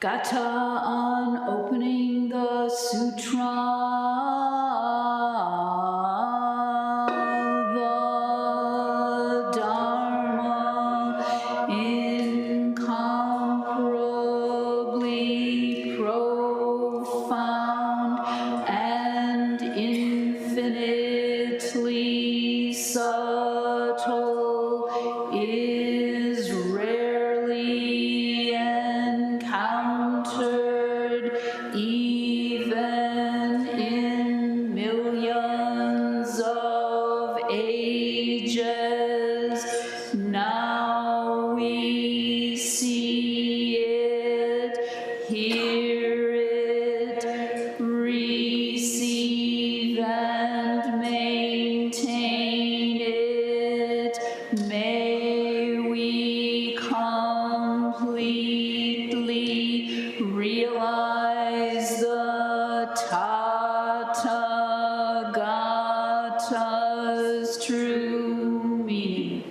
Gatha on opening the sutra. The Dharma incomparably profound and infinitely subtle is rarely encountered even in millions of ages. Now we see it, hear it, receive and maintain it. May we completely realize the Tathagata's true meaning.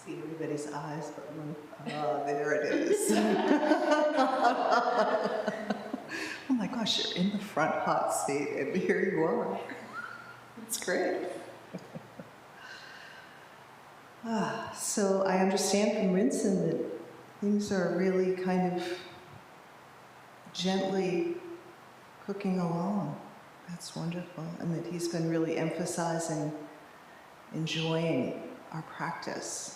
See everybody's eyes, but one, there it is. Oh my gosh, you're in the front hot seat, and here you are. It's great. So I understand from Rinsen that things are really kind of gently cooking along. That's wonderful. And that he's been really emphasizing enjoying our practice.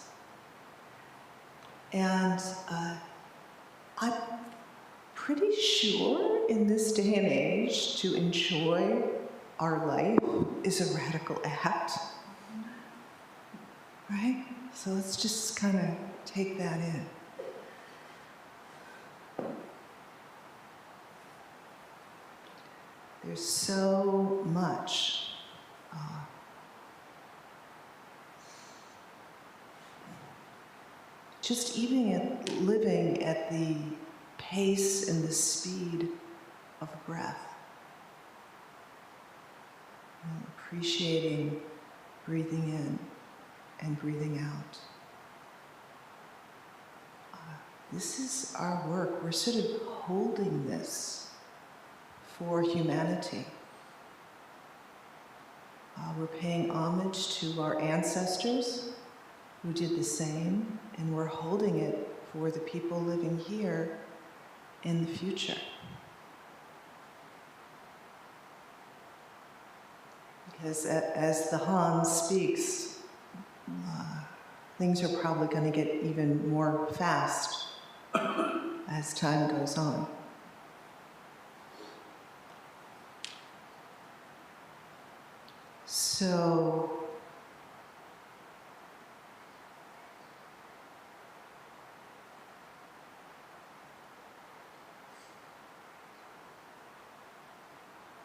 And I'm pretty sure in this day and age to enjoy our life is a radical act. Right? So let's just kind of take that in. There's so much just even living at the pace and the speed of breath. Appreciating breathing in and breathing out. This is our work. We're sort of holding this for humanity. We're paying homage to our ancestors who did the same, and we're holding it for the people living here in the future. Because as the Han speaks, things are probably going to get even more fast as time goes on. So,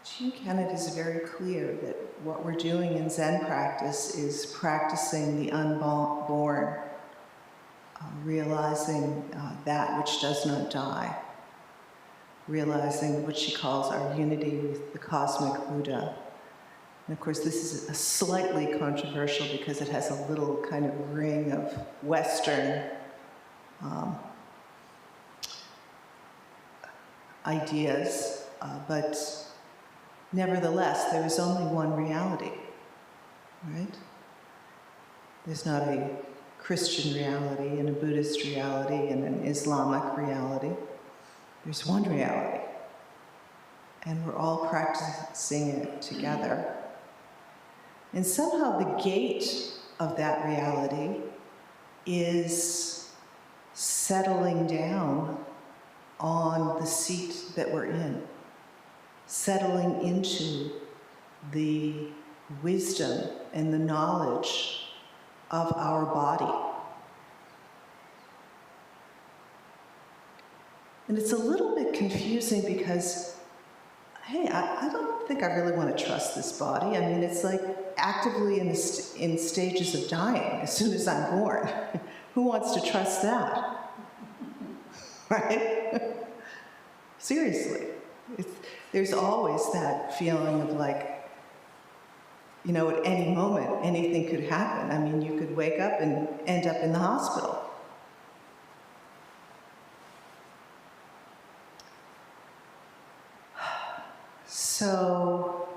Jim Kennett is very clear that what we're doing in Zen practice is practicing the unborn, realizing that which does not die, realizing what she calls our unity with the cosmic Buddha. And of course, this is slightly controversial because it has a little kind of ring of Western ideas, but nevertheless, there is only one reality, right? There's not a Christian reality and a Buddhist Buddhist reality and an Islamic reality. There's one reality. And we're all practicing it together. And somehow the gate of that reality is settling down on the seat that we're in, settling into the wisdom and the knowledge of our body. And it's a little bit confusing because, hey, I don't think I really want to trust this body. I mean, it's like actively in stages of dying as soon as I'm born. Who wants to trust that? Right? Seriously. There's always that feeling of like, you know, at any moment, anything could happen. I mean, you could wake up and end up in the hospital. So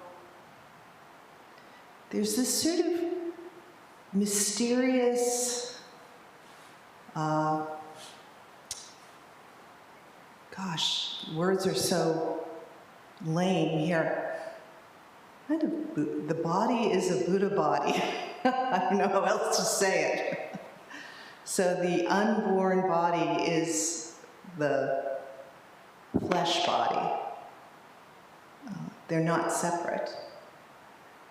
there's this sort of mysterious, words are so lame here. Kind of, the body is a Buddha body. I don't know how else to say it. So the unborn body is the flesh body. They're not separate.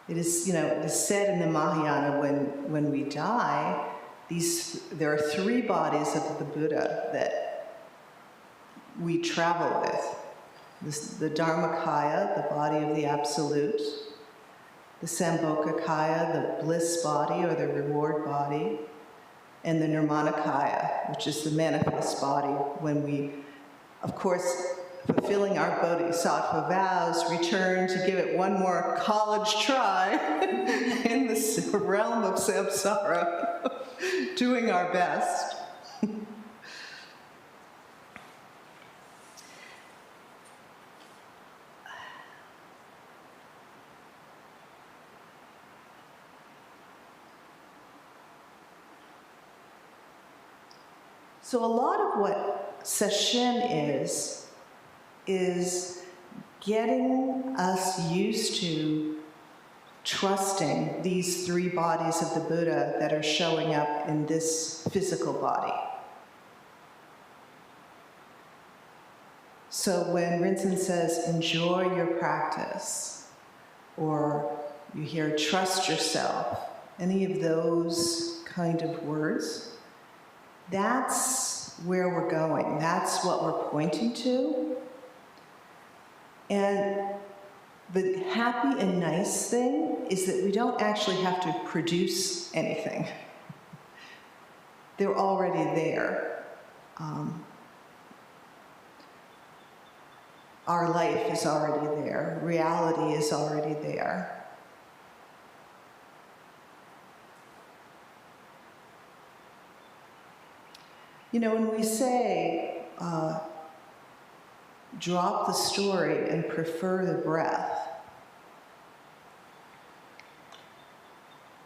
It is, you know, it is said in the Mahayana when we die, there are three bodies of the Buddha that we travel with. The Dharmakaya, the body of the Absolute, the Sambhogakaya, the bliss body or the reward body, and the Nirmanakaya, which is the manifest body when we, of course, fulfilling our bodhisattva vows, return to give it one more college try in the realm of samsara, doing our best. So a lot of what sesshin is getting us used to trusting these three bodies of the Buddha that are showing up in this physical body. So when Rinzin says, enjoy your practice, or you hear trust yourself, any of those kind of words, that's where we're going. That's what we're pointing to. And the happy and nice thing is that we don't actually have to produce anything. They're already there. Our life is already there. Reality is already there. You know, when we say, drop the story and prefer the breath,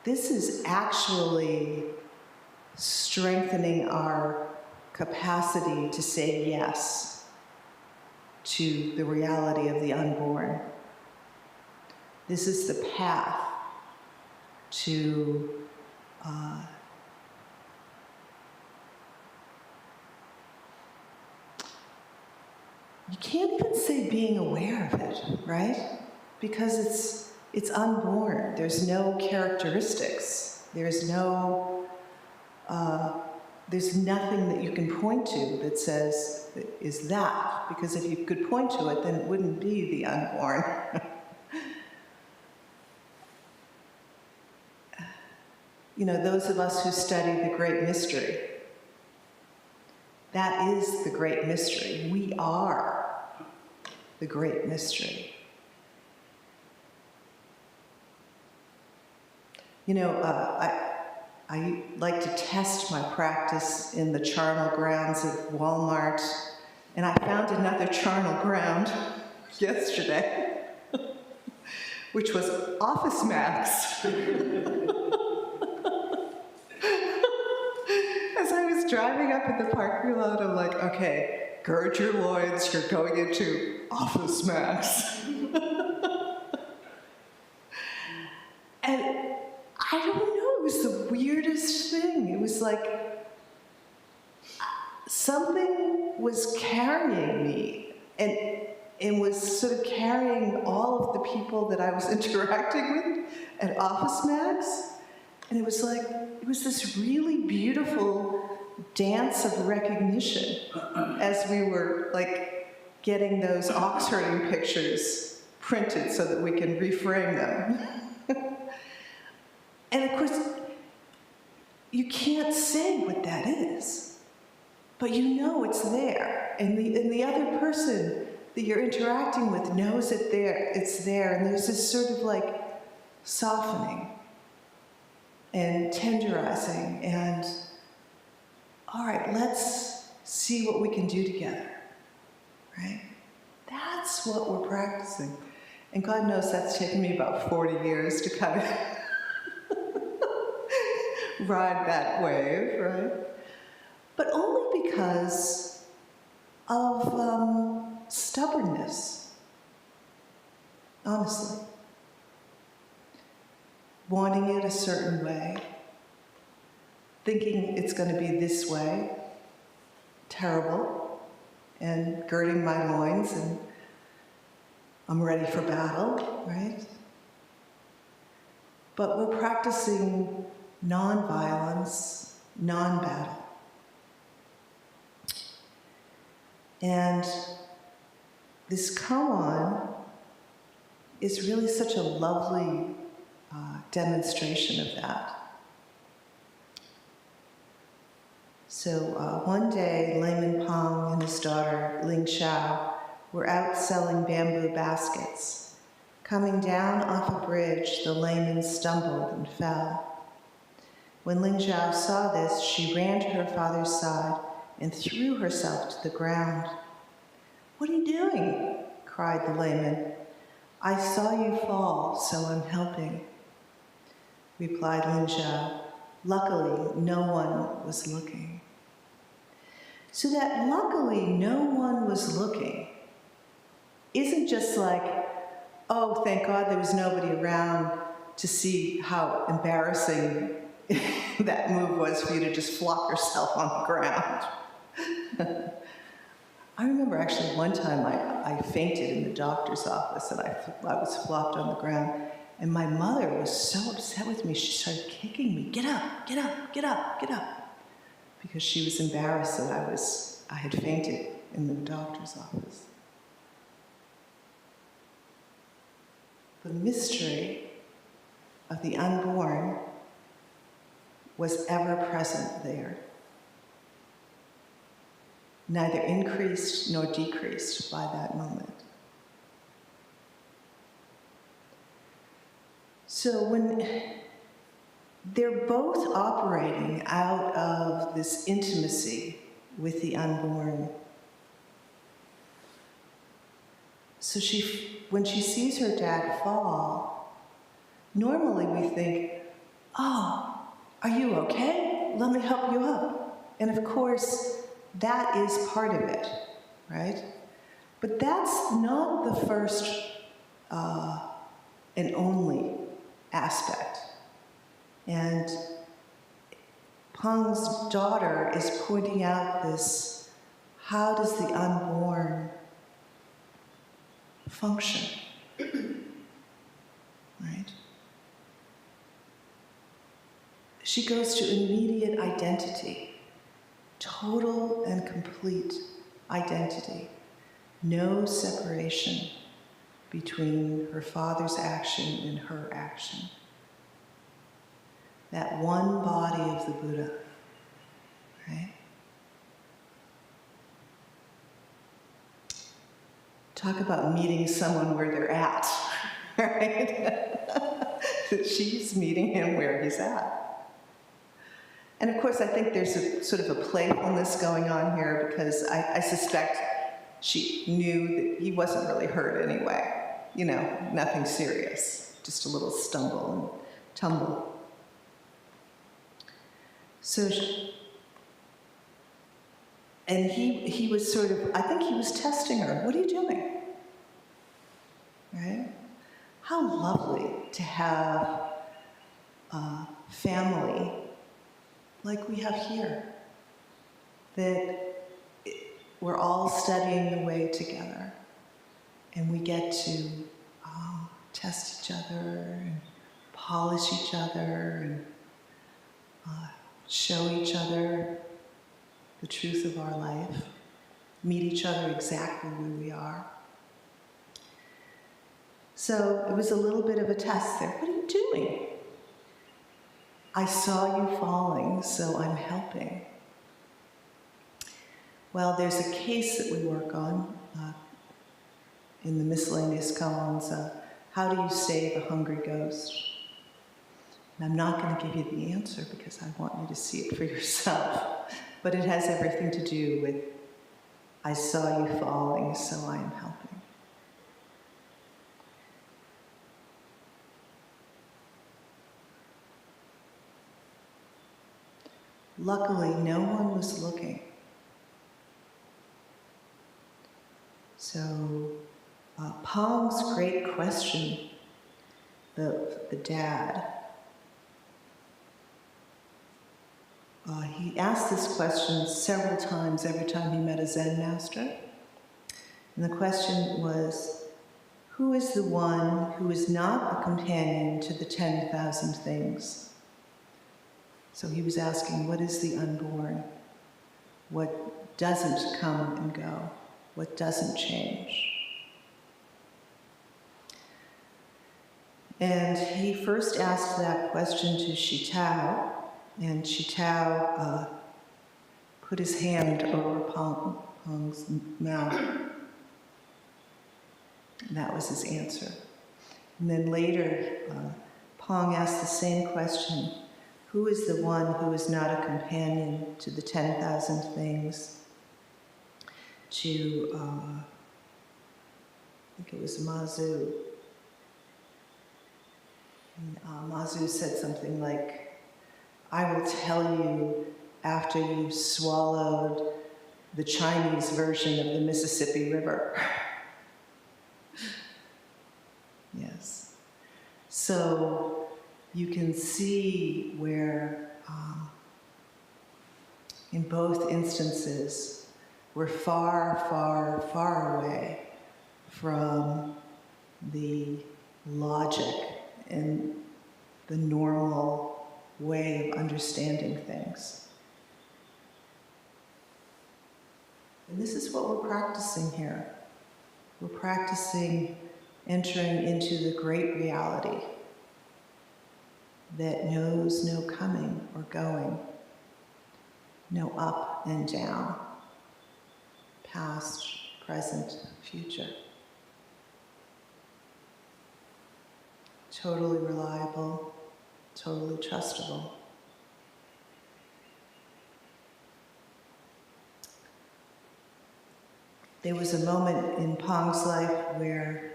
this is actually strengthening our capacity to say yes to the reality of the unborn. This is the path to you can't even say being aware of it, right? Because it's unborn. There's no characteristics. There's nothing that you can point to that says is that. Because if you could point to it, then it wouldn't be the unborn. You know, those of us who study the great mystery, that is the great mystery. We are the great mystery. You know, I like to test my practice in the charnel grounds of Walmart, and I found another charnel ground yesterday, which was Office Max. As I was driving up in the parking lot, I'm like, okay, gird your loins, you're going into Office Max. And I don't know, it was the weirdest thing. It was like something was carrying me and was sort of carrying all of the people that I was interacting with at Office Max. And it was like, it was this really beautiful dance of recognition as we were like getting those ox herding pictures printed so that we can reframe them. And of course, you can't say what that is, but you know it's there. And the other person that you're interacting with knows it's there, and there's this sort of like softening and tenderizing, and all right, let's see what we can do together, right? That's what we're practicing. And God knows that's taken me about 40 years to kind of ride that wave, right? But only because of stubbornness, honestly. Wanting it a certain way, thinking it's going to be this way, terrible, and girding my loins, and I'm ready for battle, right? But we're practicing non-violence, non-battle. And this koan is really such a lovely demonstration of that. So one day, Layman Pang and his daughter, Ling Xiao, were out selling bamboo baskets. Coming down off a bridge, the layman stumbled and fell. When Ling Xiao saw this, she ran to her father's side and threw herself to the ground. "What are you doing?" cried the layman. "I saw you fall, so I'm helping," replied Ling Xiao. Luckily, no one was looking. So that luckily no one was looking isn't just like, oh, thank God there was nobody around to see how embarrassing that move was for you to just flop yourself on the ground. I remember actually one time I fainted in the doctor's office and I was flopped on the ground. And my mother was so upset with me, she started kicking me. "Get up, get up, get up, get up." Because she was embarrassed that I had fainted in the doctor's office. The mystery of the unborn was ever present there, neither increased nor decreased by that moment. So when they're both operating out of this intimacy with the unborn, so when she sees her dad fall, normally we think, "Oh, are you okay? Let me help you up." And of course, that is part of it, right? But that's not the first and only aspect. And Pang's daughter is pointing out this, how does the unborn function, right? She goes to immediate identity, total and complete identity, no separation between her father's action and her action. That one body of the Buddha, right? Talk about meeting someone where they're at, right? She's meeting him where he's at. And of course, I think there's a sort of a playfulness going on here because I suspect she knew that he wasn't really hurt anyway. You know, nothing serious, just a little stumble and tumble. So And he was sort of, I think he was testing her. What are you doing? Right? How lovely to have a family like we have here, that we're all studying the way together, and we get to test each other and polish each other and show each other the truth of our life, meet each other exactly where we are. So it was a little bit of a test there. What are you doing? I saw you falling, so I'm helping. Well, there's a case that we work on in the miscellaneous columns. How do you save a hungry ghost? And I'm not going to give you the answer because I want you to see it for yourself. But it has everything to do with, I saw you falling, so I am helping. Luckily, no one was looking. So, Pong's great question, the dad, he asked this question several times every time he met a Zen master. And the question was, who is the one who is not a companion to the 10,000 things? So he was asking, what is the unborn? What doesn't come and go? What doesn't change? And he first asked that question to Shitao, and Shitao put his hand over Pong's mouth. And that was his answer. And then later, Pong asked the same question. Who is the one who is not a companion to the 10,000 things? To, I think it was Mazu. And Mazu said something like, I will tell you after you've swallowed the Chinese version of the Mississippi River. Yes. So you can see where, in both instances, we're far, far, far away from the logic and the normal way of understanding things. And this is what we're practicing here. We're practicing entering into the great reality that knows no coming or going, no up and down, past, present, future. Totally reliable, totally trustable. There was a moment in Pong's life where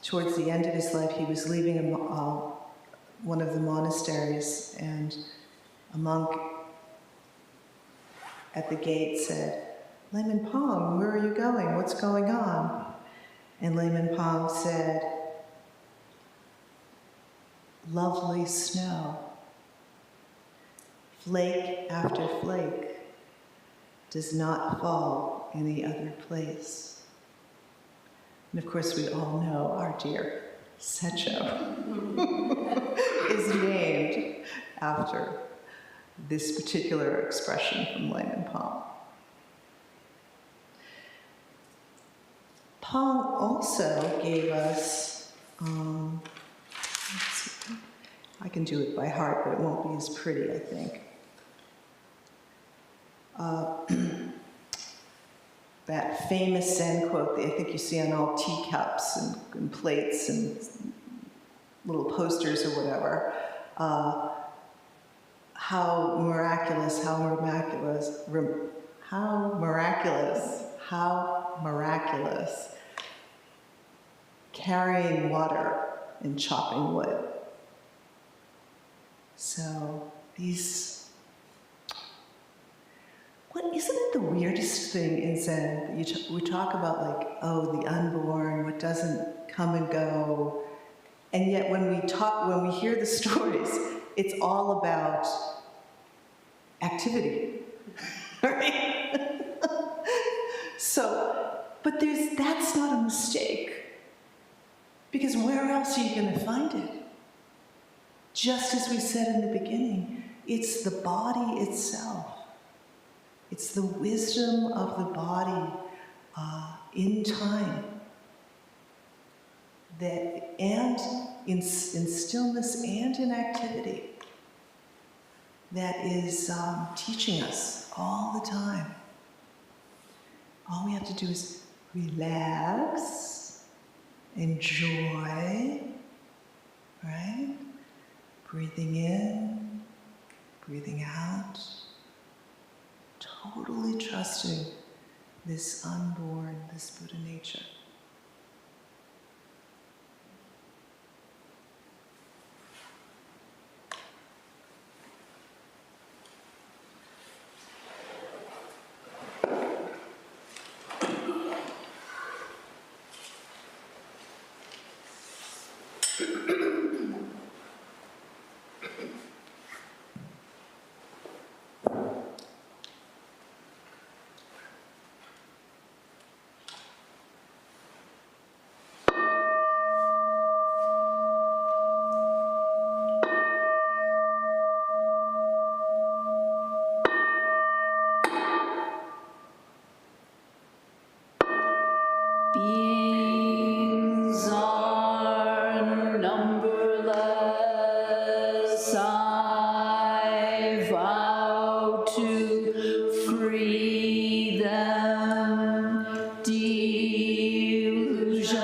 towards the end of his life, he was leaving one of the monasteries, and a monk at the gate said, Layman Pong, where are you going? What's going on? And Layman Pong said, lovely snow, flake after flake, does not fall any other place. And of course, we all know our dear Secho is named after this particular expression from Layman Pong. Pong also gave us, let's see, I can do it by heart, but it won't be as pretty, I think. That famous Zen quote that I think you see on all teacups and plates and little posters or whatever. How miraculous, carrying water and chopping wood. So these the weirdest thing in Zen? We talk about like, oh, the unborn, what doesn't come and go. And yet when we hear the stories, it's all about activity, right? So, but that's not a mistake. Because where else are you going to find it? Just as we said in the beginning, it's the body itself. It's the wisdom of the body in time. And in stillness and in activity. That is teaching us all the time. All we have to do is relax, enjoy, right? Breathing in, breathing out, totally trusting this unborn, this Buddha nature. Beings are numberless. I vow to free them. Delusions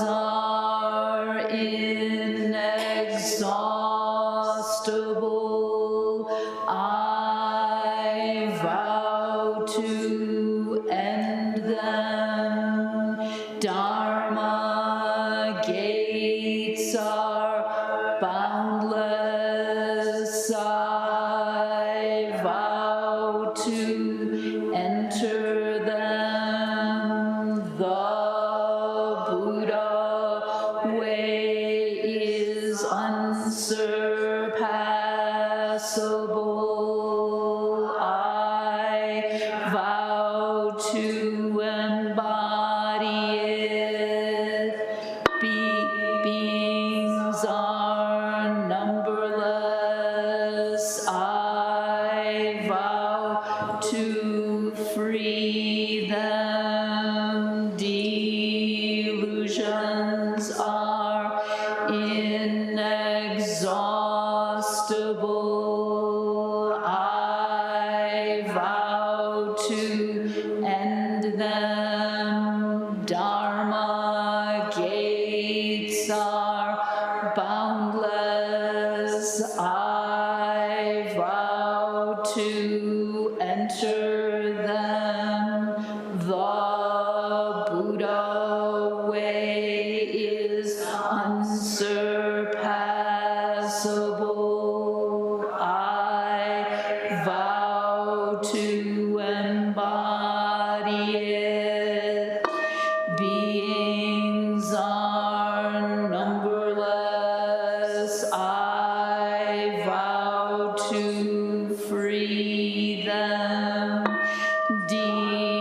are inexhaustible. I vow to end them. Dharma gates are boundless. I vow to enter them. The Buddha way is unsurpassable. I vow to embody it. Beings are numberless. I vow to free them. Delusions are inexhaustible. I vow to end them. Dharma gates are boundless. I vow to enter them. The Buddha way is unsurpassable. I vow to embody it. Beings are numberless. I vow to free them.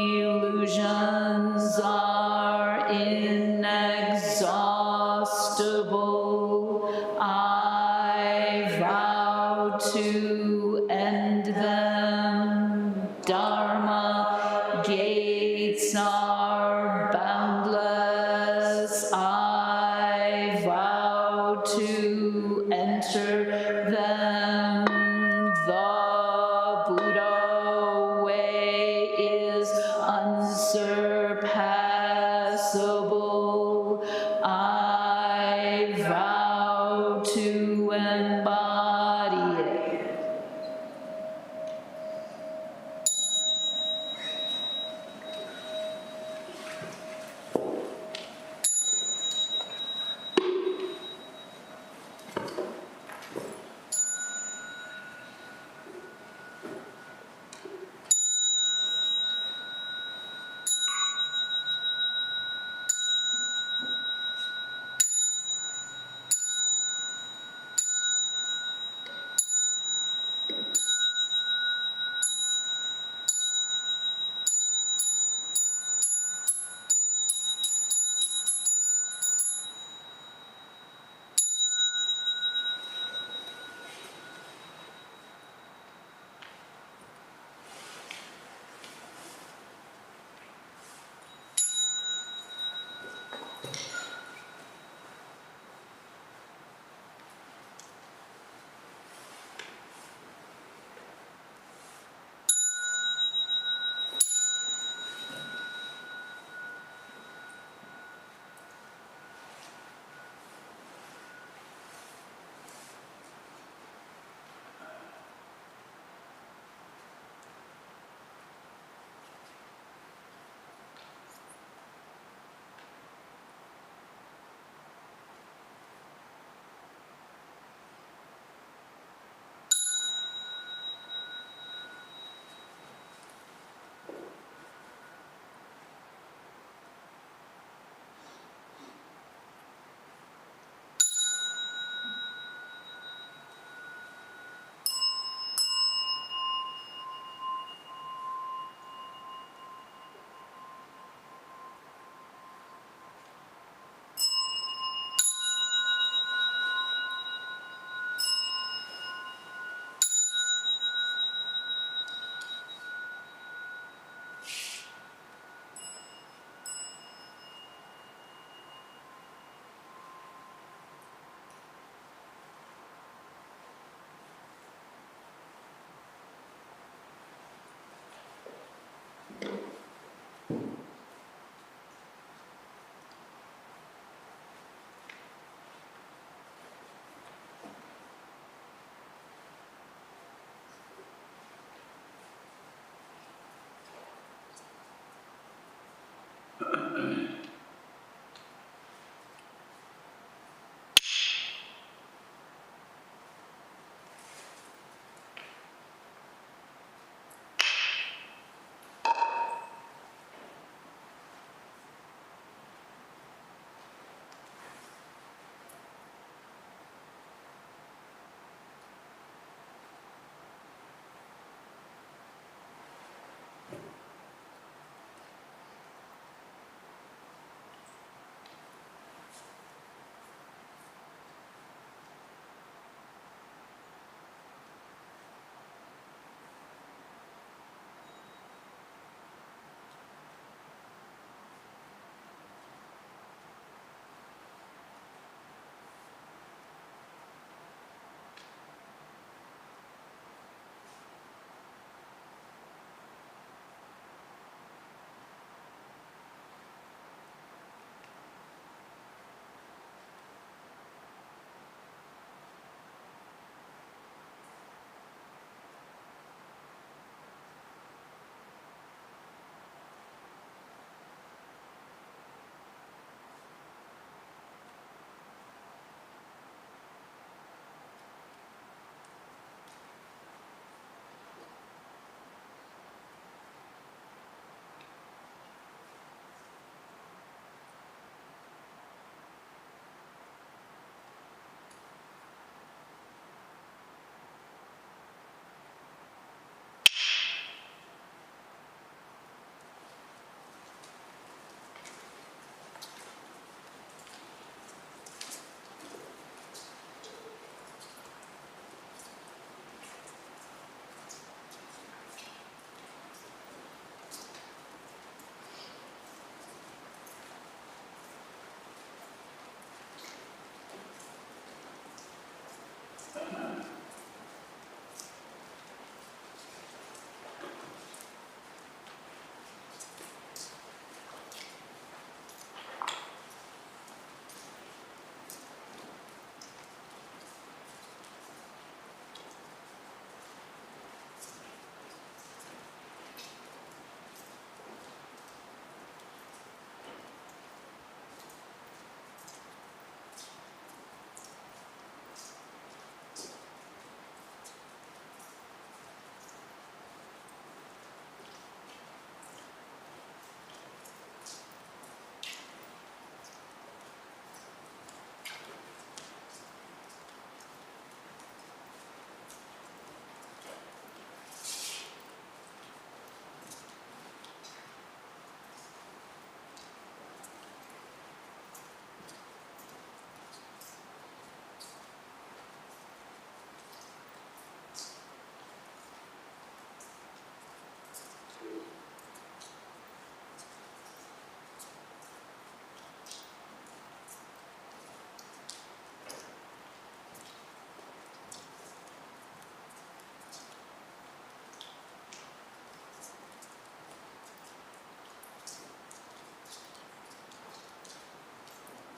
Delusions are inexhaustible. I vow to end them. Dharma gates are boundless. I vow to enter them. The Buddha